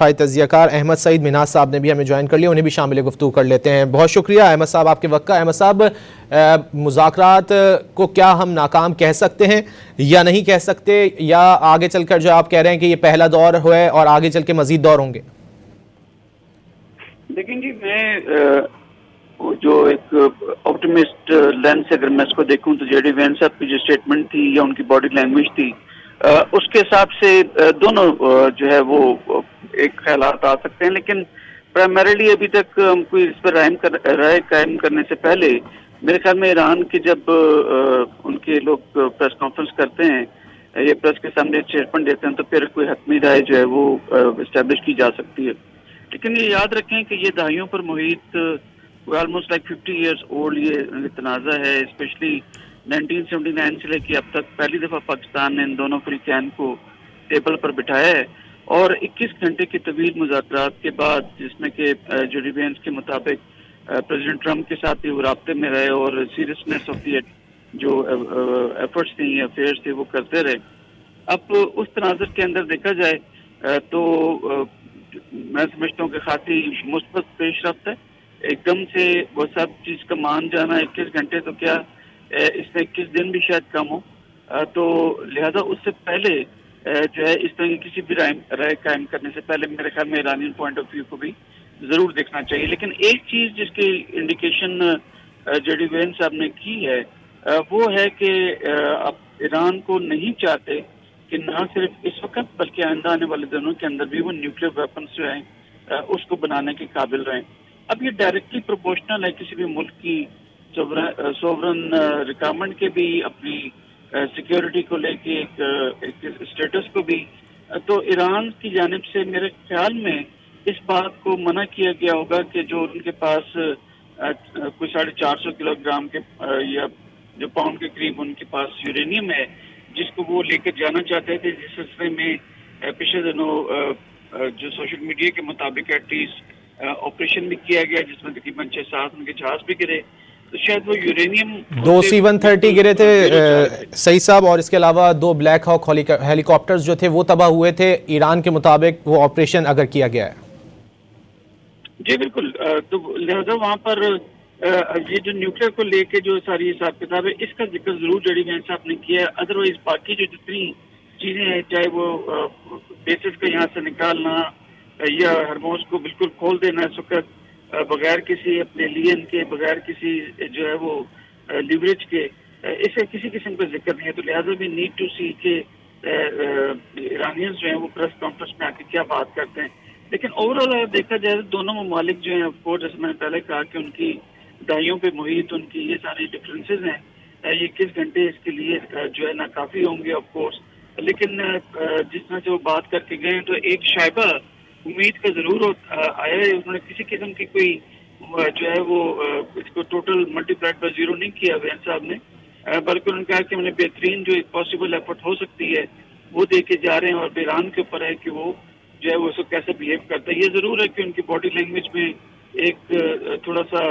دفاعی تجزیہ کار احمد سعید منہاج صاحب نے بھی ہمیں جوائن کر لیا، انہیں بھی شامل گفتگو کر لیتے ہیں. بہت شکریہ احمد صاحب آپ کے وقت کا. احمد صاحب، مذاکرات کو کیا ہم ناکام کہہ سکتے ہیں یا نہیں کہہ سکتے، یا آگے چل کر جو آپ کہہ رہے ہیں کہ یہ پہلا دور ہے اور آگے چل کے مزید دور ہوں گے؟ دیکھیں جی، میں جو ایک آپٹیمسٹ لینس سے اگر میں اس کو دیکھوں تو جے ڈی وینس صاحب کی جو اسٹیٹمنٹ تھی یا ان کی باڈی لینگویج تھی، اس کے حساب سے دونوں جو ہے وہ ایک خیالات آ سکتے ہیں. لیکن پرائمریلی ابھی تک ہم کوئی اس پر رائے قائم کرنے سے پہلے میرے خیال میں ایران کے جب ان کے لوگ پریس کانفرنس کرتے ہیں یا پریس کے سامنے اسٹیٹمنٹ دیتے ہیں تو پھر کوئی حتمی رائے جو ہے وہ اسٹیبلش کی جا سکتی ہے. لیکن یہ یاد رکھیں کہ یہ دہائیوں پر محیط آلموسٹ لائک 50 ایئرس اولڈ یہ تنازع ہے، اسپیشلی 1979 سے لے کے اب تک پہلی دفعہ پاکستان نے ان دونوں فریقین کو ٹیبل پر بٹھایا ہے، اور 21 گھنٹے کے طویل مذاکرات کے بعد، جس میں کہ جوڈی وینس کے مطابق پریزیڈنٹ ٹرمپ کے ساتھ بھی وہ رابطے میں رہے اور سیریسنیس آف دی جو ایفرٹس تھیں یا افیئرس تھے وہ کرتے رہے. اب اس تناظر کے اندر دیکھا جائے تو میں سمجھتا ہوں کہ خاصی مثبت پیش رفت ہے. ایک دم سے وہ سب چیز کا مان جانا 21 گھنٹے تو کیا اس میں 21 دن بھی شاید کم ہو، تو لہذا اس سے پہلے جو ہے اس طرح کی کسی بھی رائے قائم کرنے سے پہلے میرے خیال میں ایرانین پوائنٹ آف ویو کو بھی ضرور دیکھنا چاہیے. لیکن ایک چیز جس کی انڈیکیشن جے ڈی وینس صاحب نے کی ہے وہ ہے کہ اب ایران کو نہیں چاہتے کہ نہ صرف اس وقت بلکہ آئندہ آنے والے دنوں کے اندر بھی وہ نیوکلیر ویپنس جو ہیں اس کو بنانے کے قابل رہیں. اب یہ ڈائریکٹلی پروپورشنل ہے کسی بھی ملک کی سوورن ریکوائرمنٹ کے بھی، اپنی سیکیورٹی کو لے کے ایک اسٹیٹس کو بھی. تو ایران کی جانب سے میرے خیال میں اس بات کو منع کیا گیا ہوگا کہ جو ان کے پاس کوئی 450 کلو گرام کے یا جو پاؤنڈ کے قریب ان کے پاس یورینیم ہے، جس کو وہ لے کر جانا چاہتے تھے، جس سلسلے میں پچھلے دنوں جو سوشل میڈیا کے مطابق ایٹ لیسٹ آپریشن بھی کیا گیا جس میں تقریباً 6-7 ان کے جہاز بھی گرے، تو شاید وہ یورینیم 2 C-130 گرے تھے سعید صاحب، اور اس کے علاوہ 2 بلیک ہاک ہیلی کاپٹرز جو تھے وہ تباہ ہوئے تھے ایران کے مطابق، وہ آپریشن اگر کیا گیا ہے. جی بالکل. تو لہذا وہاں پر یہ جو نیوکلیر کو لے کے جو ساری حساب کتاب ہے اس کا ذکر ضرور جے ڈی وینس صاحب نے کیا ہے. ادروائز باقی جو جتنی چیزیں ہیں، چاہے وہ بیسز کا یہاں سے نکالنا یا ہرموز کو بالکل کھول دینا اس وقت بغیر کسی اپنے لین کے، بغیر کسی جو ہے وہ لیوریج کے، اس کا کسی قسم کا ذکر نہیں ہے. تو لہٰذا بھی نیڈ ٹو سی کہ ایرانیز جو ہیں وہ پریس کانفرنس میں آ کے کیا بات کرتے ہیں. لیکن اوور آل اگر دیکھا جائے تو دونوں ممالک جو ہیں آف کورس جیسے میں نے پہلے کہا کہ ان کی دہائیوں پہ محیط ان کی یہ ساری ڈفرینسز ہیں، یہ 21 گھنٹے اس کے لیے جو ہے ناکافی ہوں گے آف کورس. لیکن جس طرح سے وہ بات کر کے گئے تو ایک شائبہ امید کا ضرور آیا ہے. انہوں نے کسی قسم کی کوئی جو ہے وہ اس کو ٹوٹل ملٹی پلائڈ بائی 0 نہیں کیا وین صاحب نے، بلکہ انہوں نے کہا کہ انہیں بہترین جو ایک پاسبل ایفرٹ ہو سکتی ہے وہ دے کے جا رہے ہیں، اور ایران کے اوپر ہے کہ وہ جو ہے وہ اس کو کیسے بہیو کرتا ہے. یہ ضرور ہے کہ ان کی باڈی لینگویج میں ایک تھوڑا سا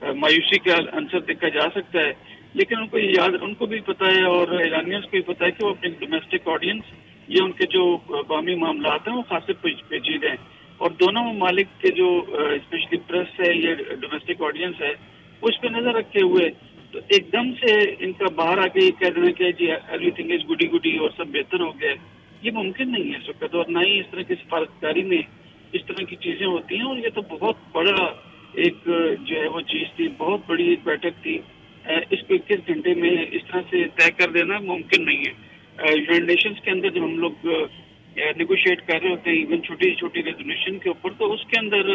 مایوسی کا عنصر دیکھا جا سکتا ہے، لیکن ان کو یہ یاد، ان کو بھی پتہ ہے اور ایرانیز کو بھی پتہ ہے کہ وہ اپنے ڈومیسٹک آڈینس یا ان کے جو قومی معاملات ہیں وہ خاصے پیچیدہ ہیں، اور دونوں ممالک کے جو اسپیشلی پریس ہے یا ڈومیسٹک آڈینس ہے اس پہ نظر رکھتے ہوئے تو ایک دم سے ان کا باہر آ کے یہ کہہ دینا کہ جی ایوری تھنگ از گڈی گڈی اور سب بہتر ہو گیا، یہ ممکن نہیں ہے اس وقت، اور نہ ہی اس طرح کی سفارتکاری میں اس طرح کی چیزیں ہوتی ہیں. اور یہ تو بہت بڑا ایک جو ہے وہ چیز تھی، بہت بڑی ایک بیٹھک تھی، اس کو 21 گھنٹے میں اس طرح سے طے کر دینا ممکن نہیں ہے. یونائیٹڈ نیشنز کے اندر جب ہم لوگ نیگوشیٹ کر رہے ہوتے ہیں ایون چھوٹی چھوٹی ریزولوشن کے اوپر، تو اس کے اندر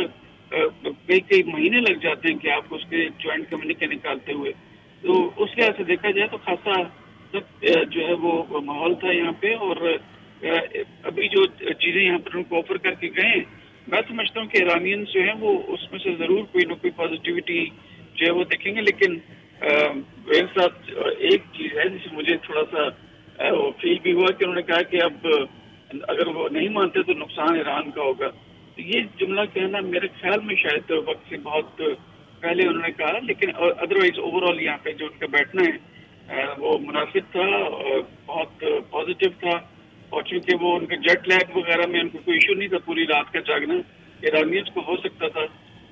کئی مہینے لگ جاتے ہیں کہ آپ اس کے جوائنٹ کمیونیکے نکالتے ہوئے. تو اس لحاظ سے دیکھا جائے تو خاصا جو ہے وہ ماحول تھا یہاں پہ، اور ابھی جو چیزیں یہاں پر ان کو آفر کر کے گئے ہیں میں سمجھتا ہوں کہ ایرانینز جو ہیں وہ اس میں سے ضرور کوئی نہ کوئی پازیٹیوٹی جو ہے وہ دیکھیں گے. لیکن وین صاحب ایک چیز ہے جسے مجھے تھوڑا سا فیل بھی ہوا کہ انہوں نے کہا کہ اب اگر وہ نہیں مانتے تو نقصان ایران کا ہوگا. تو یہ جملہ کہنا میرے خیال میں شاید وقت سے بہت پہلے انہوں نے کہا، لیکن ادروائز اوور آل یہاں پہ جو ان کا بیٹھنا ہے وہ مناسب تھا، بہت پازیٹیو تھا. اور چونکہ وہ ان کے جیٹ لیگ وغیرہ میں ان کو کوئی ایشو نہیں تھا پوری رات کا جاگنا، ایرانیز کو ہو سکتا تھا،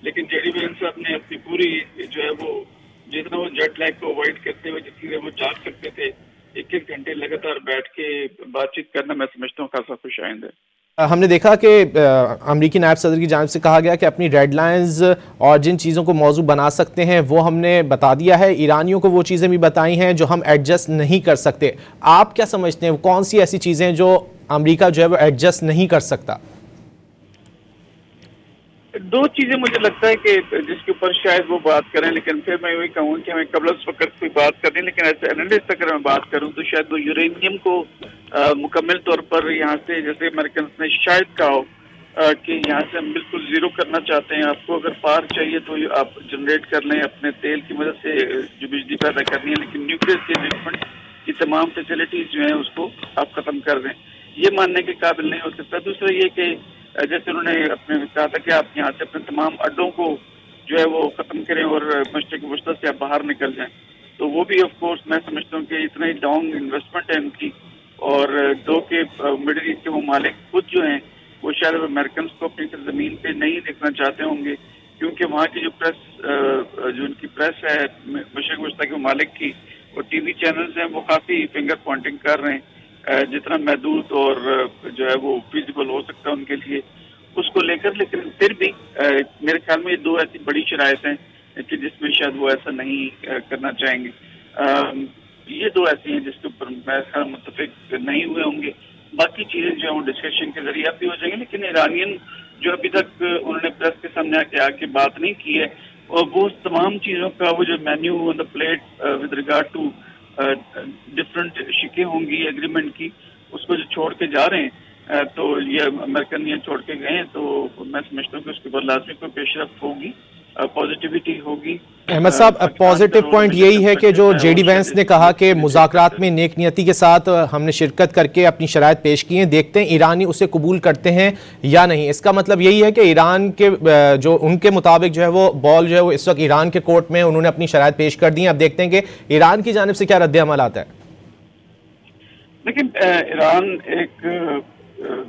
لیکن جے ڈی وینس صاحب نے اپنی پوری جو ہے وہ جتنا وہ جیٹ لیگ کو اوائڈ کرتے ہوئے جتنی دیر وہ جاگ سکتے تھے 1 گھنٹے لگاتار بیٹھ کے بات چیت کرنا میں سمجھتا ہوں خاصا خوش آئند ہے۔ ہم نے دیکھا کہ امریکی نائب صدر کی جانب سے کہا گیا کہ اپنی ریڈ لائنز اور جن چیزوں کو موضوع بنا سکتے ہیں وہ ہم نے بتا دیا ہے، ایرانیوں کو وہ چیزیں بھی بتائی ہیں جو ہم ایڈجسٹ نہیں کر سکتے۔ آپ کیا سمجھتے ہیں کون سی ایسی چیزیں جو امریکہ جو ہے وہ ایڈجسٹ نہیں کر سکتا؟ دو چیزیں مجھے لگتا ہے کہ جس کے اوپر شاید وہ بات کریں، لیکن پھر میں وہی کہوں کہ ہمیں قبل اس وقت کوئی بات کرنی، لیکن ایسے اینالسٹ اگر میں بات کروں تو شاید وہ یورینیم کو مکمل طور پر یہاں سے، جیسے امریکنس نے شاید کہا ہو کہ یہاں سے ہم بالکل زیرو کرنا چاہتے ہیں، آپ کو اگر پار چاہیے تو آپ جنریٹ کر لیں اپنے تیل کی مدد سے جو بجلی پیدا کرنی ہے، لیکن نیوکلیر کے انویسٹمنٹ کی تمام فیسلٹیز جو ہیں اس کو آپ ختم کر دیں، یہ ماننے کے قابل نہیں ہو سکتا۔ دوسرا یہ کہ جیسے انہوں نے اپنے کہا تھا کہ آپ یہاں سے اپنے تمام اڈوں کو جو ہے وہ ختم کریں اور مشرق وسطی سے آپ باہر نکل جائیں، تو وہ بھی آف کورس میں سمجھتا ہوں کہ اتنا ہی ڈاؤن انویسٹمنٹ ہے ان کی، اور دو کہ مڈل ایسٹ کے ممالک خود جو ہیں وہ شاید امریکنس کو اپنی زمین پہ نہیں دیکھنا چاہتے ہوں گے، کیونکہ وہاں کی جو پریس جو ان کی پریس ہے مشرق وسطی کے ممالک کی، اور ٹی وی چینلز ہیں وہ کافی فنگر پوائنٹنگ کر رہے ہیں جتنا محدود اور جو ہے وہ فیزیبل ہو سکتا ہے ان کے لیے اس کو لے کر، لیکن پھر بھی میرے خیال میں یہ دو ایسی بڑی شرائط ہیں کہ جس میں شاید وہ ایسا نہیں کرنا چاہیں گے۔ یہ دو ایسی ہیں جس کے اوپر میں خیال متفق نہیں ہوئے ہوں گے، باقی چیزیں جو ہیں وہ ڈسکشن کے ذریعے بھی ہو جائیں گے، لیکن ایرانین جو ابھی تک انہوں نے پریس کے سامنے آ کے بات نہیں کی ہے، اور وہ تمام چیزوں کا وہ جو menu on the plate with regard to different شکیں ہوں گی ایگریمنٹ کی، اس کو جو چھوڑ کے جا رہے ہیں تو یہ امریکن یہ چھوڑ کے گئے ہیں، تو میں سمجھتا ہوں کہ اس کے بعد لازمی کوئی پیش رفت ہوگی، پازیٹیوٹی ہوگی۔ احمد صاحب پازیٹیو پوائنٹ یہی ہے کہ جو جے ڈی وینس نے کہا کہ مذاکرات میں نیک نیتی کے ساتھ ہم نے شرکت کر کے اپنی شرائط پیش کی ہیں، دیکھتے ہیں ایرانی اسے قبول کرتے ہیں یا نہیں۔ اس کا مطلب یہی ہے کہ ایران کے جو ان کے مطابق جو ہے وہ بال جو ہے وہ اس وقت ایران کے کورٹ میں انہوں نے اپنی شرائط پیش کر دی ہیں، اب دیکھتے ہیں کہ ایران کی جانب سے کیا رد عمل آتا ہے۔ لیکن ایران ایک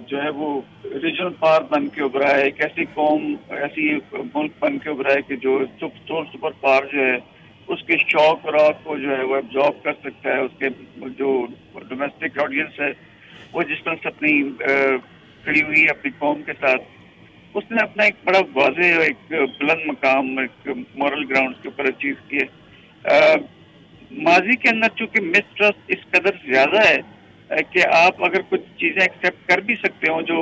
جو ہے وہ ریجنل پاور بن کے ابھرا ہے، ایک ایسی قوم، ایسی ملک بن کے ابھرا ہے کہ جو سپر پاور جو ہے اس کے شوق اور راک کو جو ہے وہ ایبزارب کر سکتا ہے، اس کے جو ڈومیسٹک آڈینس ہے وہ جس طرح سے اپنی کھڑی ہوئی ہے اپنی قوم کے ساتھ، اس نے اپنا ایک بڑا واضح اور ایک بلند مقام ایک مورل گراؤنڈ کے اوپر اچیو کیا۔ ماضی کے اندر چونکہ مسٹرسٹ اس قدر زیادہ ہے کہ آپ اگر کچھ چیزیں ایکسیپٹ کر بھی سکتے ہوں جو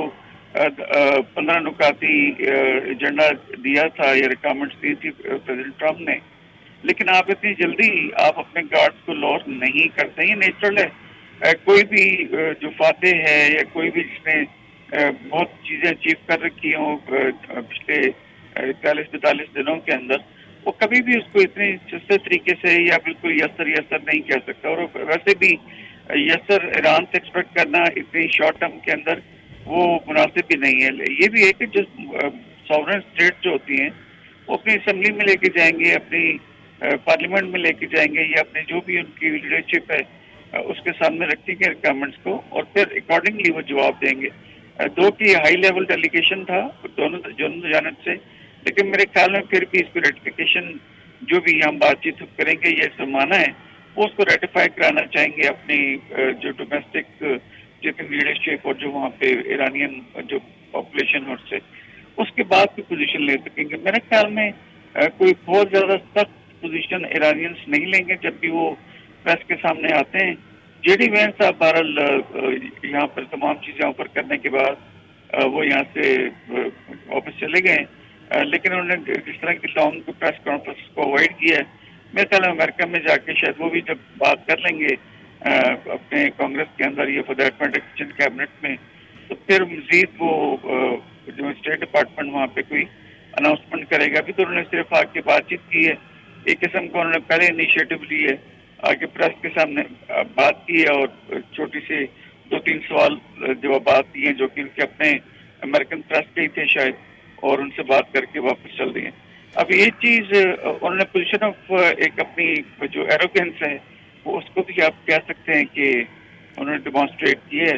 15 نکاتی ایجنڈا دیا تھا یا ریکوائرمنٹس دی تھی پریزیڈنٹ ٹرمپ نے، لیکن آپ اتنی جلدی آپ اپنے گارڈز کو لاس نہیں کرتے، یہ نیچرل ہے۔ کوئی بھی جو فاتح ہے یا کوئی بھی جس نے بہت چیزیں اچیو کر رکھی ہوں پچھلے 41-42 دنوں کے اندر، وہ کبھی بھی اس کو اتنی سستے طریقے سے یا بالکل یسر نہیں کہہ سکتا، اور ویسے بھی یسر ایران سے ایکسپیکٹ کرنا اتنی شارٹ ٹرم کے اندر وہ مناسب بھی نہیں ہے۔ یہ بھی ہے کہ جو ساورن اسٹیٹ جو ہوتی ہیں وہ اپنی اسمبلی میں لے کے جائیں گے، اپنی پارلیمنٹ میں لے کے جائیں گے، یا اپنے جو بھی ان کی لیڈرشپ ہے اس کے سامنے رکھیں گے ریکوائرمنٹس کو، اور پھر اکارڈنگلی وہ جواب دیں گے۔ دو کی ہائی لیول ڈیلیگیشن تھا دونوں جانب سے، لیکن میرے خیال میں پھر بھی اس کو ریٹیفیکیشن جو بھی ہم بات چیت کریں گے یہ سرمانہ ہے وہ اس کو ریٹیفائی کرانا چاہیں گے اپنی جو ڈومیسٹک جتنی لیڈرشپ اور جو وہاں پہ ایرانین جو پاپولیشن اور سے اس کے بعد کی پوزیشن لے سکیں گے۔ میرے خیال میں کوئی بہت زیادہ سخت پوزیشن ایرانینس نہیں لیں گے جب بھی وہ پریس کے سامنے آتے ہیں۔ جے ڈی وینس صاحب بہرحال یہاں پر تمام چیزیں اوپر کرنے کے بعد وہ یہاں سے واپس چلے گئے، لیکن انہوں نے جس طرح کی لانگ پریس کانفرنس کو اوائڈ کیا ہے، میرے خیال میں امریکہ میں جا کے شاید وہ بھی جب بات کر لیں گے اپنے کانگریس کے اندر یا for that matter kitchen cabinet میں، تو پھر مزید وہ جو اسٹیٹ ڈپارٹمنٹ وہاں پہ کوئی اناؤنسمنٹ کرے گا۔ ابھی تو انہوں نے صرف آ کے بات چیت کی ہے، ایک قسم کا انہوں نے پہلے انیشیٹو لی ہے، آگے پریس کے سامنے بات کی ہے اور چھوٹی سی 2-3 سوال جوابات دیے جو کہ ان کے اپنے امریکن پریس کے ہی تھے شاید، اور ان سے بات کر کے واپس چل دیے۔ اب یہ چیز انہوں نے پوزیشن آف ایک اپنی جو ایروگینس ہے وہ اس کو بھی آپ کہہ سکتے ہیں کہ انہوں نے ڈیمانسٹریٹ کی ہے،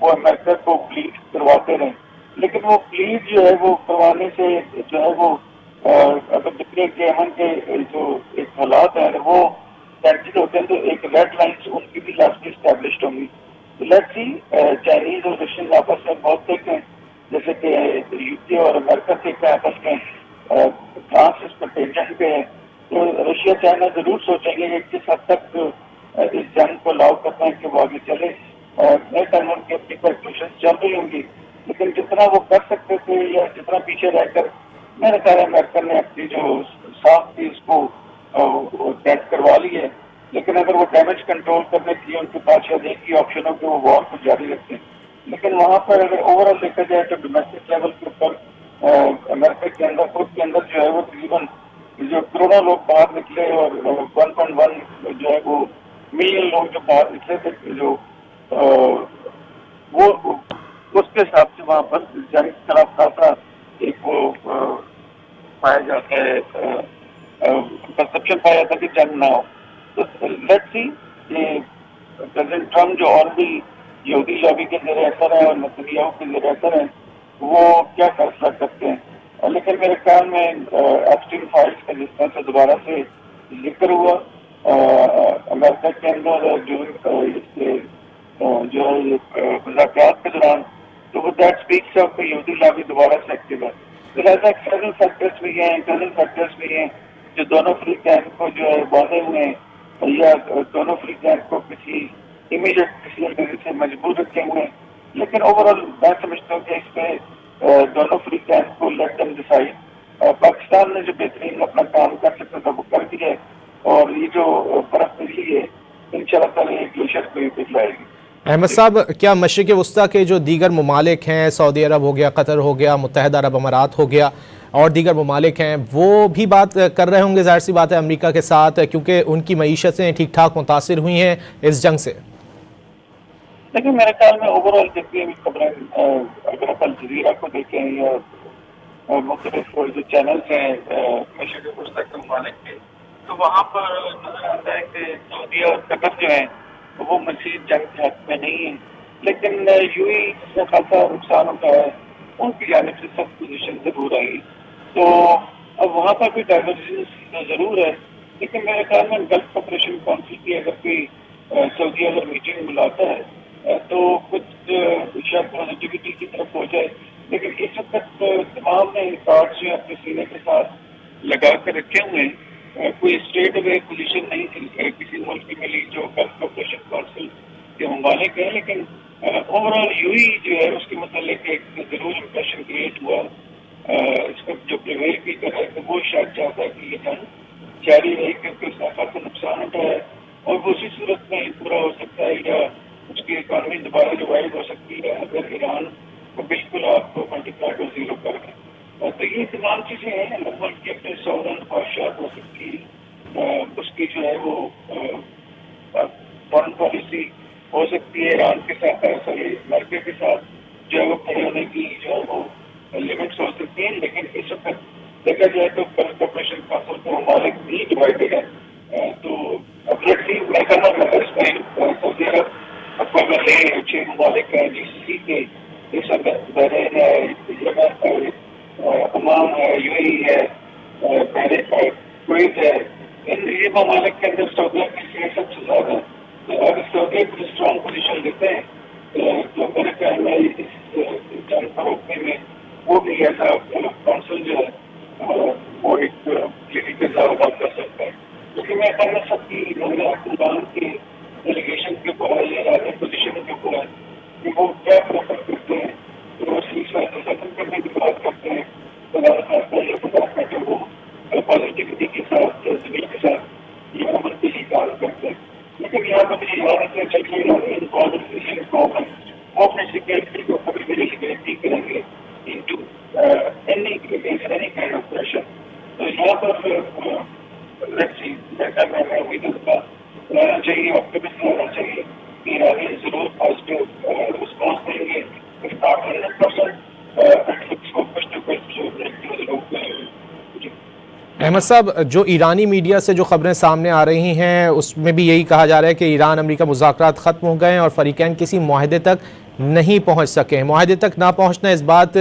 وہ امریکہ کو پلیڈ کرواتے رہے، لیکن وہ پلیڈ جو ہے وہ کروانے سے جو ہے وہ اگر جتنے کے امن کے جو ایک حالات ہیں وہ ٹینشن ہوتے ہیں تو ایک ریڈ لائنس ان کی بھی لاسٹلی اسٹیبلشڈ ہوں گی. لیٹ سی چائنیز اور رشین آپس میں بہت تھک ہیں، جیسے کہ یو کے اور امریکہ تھک ہیں آپس میں، فرانس اس پر ٹینشن پہ ہے. تو رشیا چائنا ضرور سوچیں گے کہ کس حد تک اس جنگ کو الاؤ کرنا ہے کہ وہ آگے چلے، اور نئے ٹائم ان کی اپنی کیلکولیشن چل رہی ہوں گی، لیکن جتنا وہ کر سکتے تھے یا جتنا پیچھے رہ کر میرے خیال ہے امریکہ نے اپنی جو ساخت تھی اس کو ٹیسٹ کروا لی ہے. لیکن اگر وہ ڈیمیج کنٹرول کرنے کے لیے ان کے پاس شاید ایک ہی آپشن ہو کہ وہ وار کو جاری رکھتے ہیں، لیکن وہاں پر اگر اوور آل دیکھا جائے تو ڈومیسٹک لیول کے اوپر امریکہ کے اندر خود کے اندر جو ہے وہ تقریباً جو کروڑوں لوگ باہر نکلے اور 1.1 جو ہے وہ ملین لوگ جو باہر نکلے تھے، جو وہ اس کے حساب سے وہاں پر جنگ کے خلاف خاصا ایک وہ پایا جاتا ہے، پرسپشن پایا جاتا ہے کہ جنگ نہ ہو. تو لیٹ سی کہ پریزیڈنٹ ٹرمپ جو آلریڈی یہودی لابی کے زیر اثر ہیں اور نتنیاہو کے زیر اثر ہیں وہ کیا فیصلہ کرتے ہیں. لیکن میرے خیال میں ایپسٹین فائلز کا جس طرح سے دوبارہ سے ذکر ہوا امریکہ کے اندر جو ہے مذاکرات کے دوران، تو وہ دیٹ اسپیکس آف یہودی لابی دوبارہ سے ایکٹیو ہے. لہٰذا ایکسٹرنل فیکٹرس بھی ہیں، انٹرنل فیکٹرس بھی ہیں جو دونوں فری کیمپ کو جو ہے باندھے ہوئے ہیں یا دونوں فری کیمپ کو کسی امیڈیٹ ڈیسیژن سے مجبور رکھے ہوئے ہیں. لیکن اوور آل میں سمجھتا ہوں کہ اس پہ دونوں فری کیمپ کو لیٹ دیم ڈیسائڈ. پاکستان نے جو بہترین اپنا کام کر سکتا تھا وہ کر دیا ہے، اور یہ جو برف ملی ہے انشاءاللہ تعالیٰ ایک گلیشر کو پگھلائے گی. احمد صاحب، کیا مشرق وسطیٰ کے جو دیگر ممالک ہیں، سعودی عرب ہو گیا، قطر ہو گیا، متحدہ عرب امارات ہو گیا اور دیگر ممالک ہیں، وہ بھی بات کر رہے ہوں گے ظاہر سی بات ہے امریکہ کے ساتھ، کیونکہ ان کی معیشتیں ٹھیک ٹھاک متاثر ہوئی ہیں اس جنگ سے؟ لیکن میرے خیال میں اوور آل جتنی بھی خبریں اگر آپ الجزیرہ کو دیکھیں یا مختلف جو چینلز ہیں مشرق وسطیٰ کے ممالک کے، تو وہاں پر نظر آتا ہے کہ سعودی اور قطر جو ہیں وہ مزید جنگ کے حق میں نہیں ہیں، لیکن یو اے جس میں خاصا نقصان ہوتا ہے ان کی جانب سے سخت پوزیشن ضرور آئی. تو اب وہاں پر بھی ڈائیورجنس ضرور ہے، لیکن میرے خیال میں گلف آپریشن کونسل کی اگر کوئی سعودی اگر میٹنگ بلاتا ہے تو کچھ شاید پازیٹیوٹی کی طرف ہو جائے. لیکن اس وقت تمام نے کارڈ جو اپنے سینے کے ساتھ لگا کر رکھے ہوئے ہیں، کوئی اسٹیٹ اوے پوزیشن نہیں کسی ملک کی ملی جو گلف آپریشن کونسل کے ممالک ہیں. لیکن اوور آل یو ای جو ہے اس کے متعلق ایک ضرور امپریشن کریٹ ہوا، اس کو جو پریویل بھی کر رہا ہے کہ وہ شاید چاہتا ہے کہ یہ جنگ جاری رہے کیونکہ اس کا خاصا نقصان ہوتا ہے اور وہ اسی صورت میں پورا ہو سکتا ہے یا اس کی اکانومی دوبارہ ریوائو ہو سکتی ہے اگر ایران کو بالکل آپ کو ملٹیپلائی کو زیرو کر دیں. تو یہ تمام چیزیں ہیں، ملک کی اپنے سورن خواہشات ہو سکتی ہے، اس کی جو ہے وہ فارن پالیسی ہو سکتی ہے ایران کے ساتھ، امریکہ کے ساتھ جو ہے وہ کھڑے ہونے کی جو ہے وہ لمٹس ہو سکتی ہیں. لیکن اس وقت دیکھا جائے تو گلف آپریشن کونسل کے ممالک بھی ڈیوائڈیڈ ہے. تو اب میں کہنا چاہتا اس میں سعودی عرب اگر لیں 6 ممالک ہیں جی سی کے، اس وقت بحرین ہے، یمن ہے، عمان ہے، یو اے ای ہے، بحرین ہے، کویت ہے، یہ ممالک کے اندر سعودیہ کی حیثیت سب سے زیادہ ہے. اگر سعودیہ کو اسٹرانگ پوزیشن دیتے ہیں تو میرے خیال میں اس جنگ کو روکنے میں وہ بھی ایسا کونسل جو ہے وہ ایک کلینکل بات کر سکتا ہے. کیونکہ میں خیال میں سب کی افغان کے ڈیلیگیشن کے اوپر ہے یا پوزیشن کے اوپر ہے کہ وہ کیا پریفر کرتے ہیں. تو وہ سلسلہ ختم کرنے کی بات کرتے ہیں کہ وہ پازیٹیوٹی کے ساتھ زمین کے ساتھ یہ عمل کی کار کرتے ہیں. لیکن یہاں پر یہ چلیے وہ اپنے سیکورٹی کو کبھی بھی گارنٹی کریں گے into any kind of pressure. تو یہاں پر امید رہنا چاہیے، آپٹیمسٹ رہنا چاہیے کہ ایرانی ضرور پازیٹیو رسپانس دیں گے. اف ناٹ 100% اس کو کچھ نہ کچھ ضرور کریں گے. احمد صاحب، جو ایرانی میڈیا سے جو خبریں سامنے آ رہی ہیں اس میں بھی یہی کہا جا رہا ہے کہ ایران امریکہ مذاکرات ختم ہو گئے ہیں اور فریقین کسی معاہدے تک نہیں پہنچ سکے. معاہدے تک نہ پہنچنا اس بات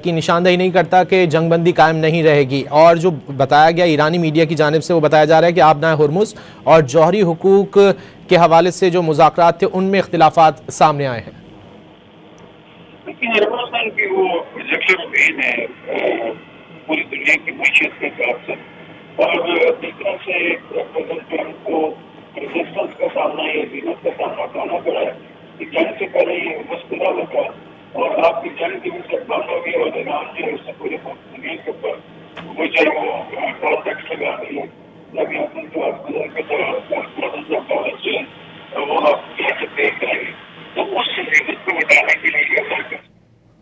کی نشاندہی نہیں کرتا کہ جنگ بندی قائم نہیں رہے گی. اور جو بتایا گیا ایرانی میڈیا کی جانب سے وہ بتایا جا رہا ہے کہ آبنائے ہرمز اور جوہری حقوق کے حوالے سے جو مذاکرات تھے ان میں اختلافات سامنے آئے ہیں. لیکن افغانستان کی وہ ایگزیکٹو مین ہے پوری دنیا کی معیشت کے حساب سے، اور جس طرح سے پریزیڈنٹ کو ریزسٹنس کا سامنا یا زینت کا سامنا کرنا پڑا ہے کہ جنگ سے پہلے یہ مستقبل ہوتا اور آپ کی جنگ کی مستقبل ہوگی اور نام جو ہے اس سے پورے دنیا کے اوپر وہ چاہے وہ ٹیکس لگا رہی ہے لیکن اپنے جو وہ آپ کہہ سکتے ہیں تو اس سے زینت کو بتانے کے لیے